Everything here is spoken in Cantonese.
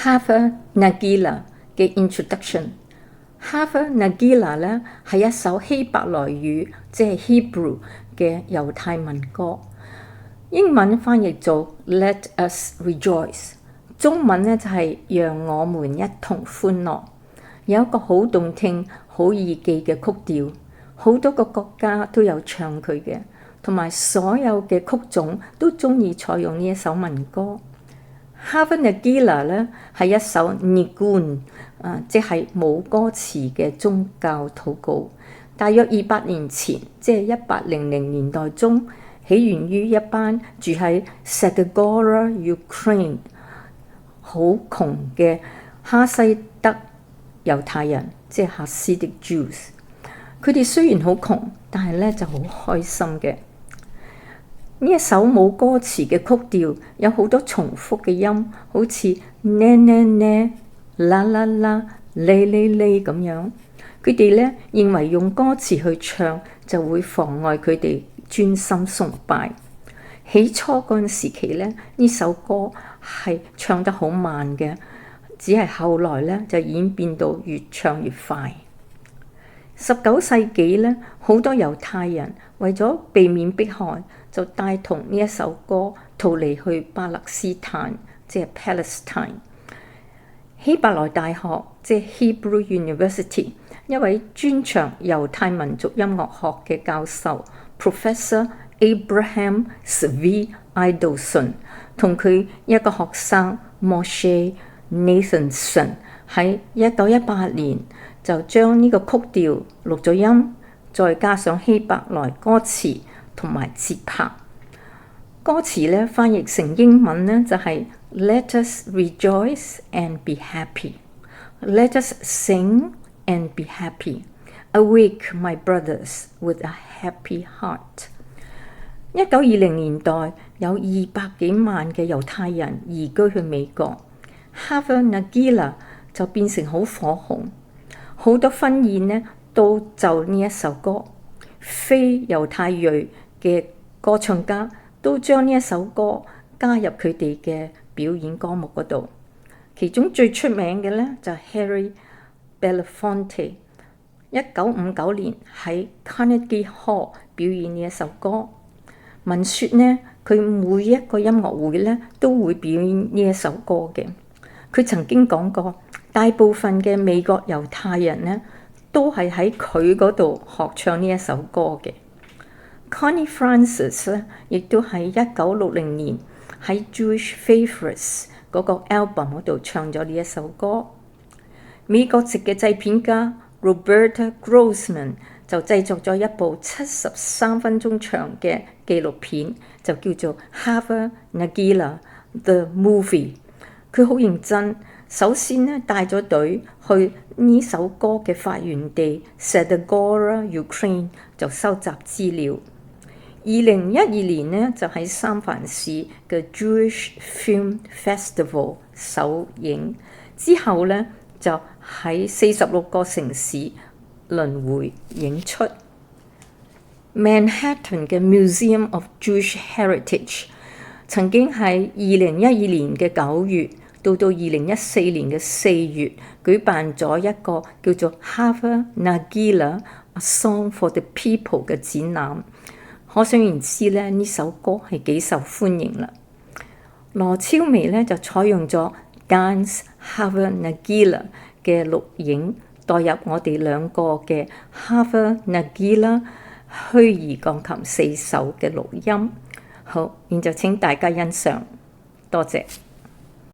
Hava Nagila 嘅 introduction。Hava Nagila 咧係一首希伯來語，即係 Hebrew 嘅猶太民歌，英文翻譯做 Let us rejoice， 中文咧就係讓我們一同歡樂。有一個好動聽、好易記嘅曲調，好多個國家都有唱佢嘅，同埋所有嘅曲種都中意採用呢一首民歌。Hava Nagila 咧係一首 Nigun， 即係冇歌詞嘅宗教禱告。大約200年前，即係1800年代中，起源於一班住喺 Zagora Ukraine 好窮嘅哈西德猶太人，即係 Hasidic Jews。佢哋雖然好窮，但係咧就好開心嘅。呢一首冇歌詞嘅曲調，有好多重複嘅音，好似呢呢呢、啦啦啦、哩哩哩咁樣。佢哋咧認為用歌詞去唱就會妨礙佢哋專心崇拜。起初嗰陣時期咧，呢首歌係唱得好慢嘅，只係後來咧就演變到越唱越快。19世紀咧，好多猶太人為咗避免迫害，就帶同呢一首歌逃離去巴勒斯坦，即係 Palestine。希伯來大學即係 Hebrew University 一位專長猶太民族音樂學嘅教授 Professor Abraham Zvi Eidelson 同佢一個學生 Moshe Nathanson 喺1918年就將呢個曲調錄咗音，再加上希伯來歌詞同埋節拍。歌詞咧翻譯成英文咧就係 Let us rejoice and be happy. Let us sing and be happy. Awake, my brothers, with a happy heart. 1920年代有200幾萬嘅猶太人移居去美國， Hava Nagila 就變成好火紅，好多婚宴呢都就呢一首歌。非猶太裔嘅歌唱家都將呢一首歌加入佢哋嘅表演歌目嗰度。其中最出名嘅咧就係 Harry Belafonte， 1959年喺 Carnegie Hall 表演呢一首歌。聞說呢，佢每一個音樂會咧都會表演呢一首歌嘅。佢曾經講過，大部分嘅美國猶太人呢都係喺佢嗰度學唱呢一首歌嘅。Connie Francis 咧，亦都喺1960年喺 Jewish Favorites 嗰個 album 嗰度唱咗呢一首歌。美國籍嘅製片家 Roberta Grossman 就製作咗一部73分鐘長嘅紀錄片，就叫做 Hava Nagila The Movie。佢好認真，首先咧帶咗隊去呢首歌嘅發源地 Zagora Ukraine 就收集資料。2012年呢，就喺三藩市嘅 Jewish Film Festival 首映，之後呢，就喺46個城市輪迴映出。Manhattan 嘅 Museum of Jewish Heritage 曾經喺2012年嘅9月到2014年嘅4月舉辦咗一個叫做 Hava Nagila A Song for the People 嘅展覽。可想而知咧，呢首歌係幾受歡迎啦。羅超眉咧就採用咗 Dance Hava Nagila 嘅錄影，代入我哋兩個嘅 Hava Nagila 虛擬鋼琴4首嘅錄音。好，現在請大家欣賞，多謝。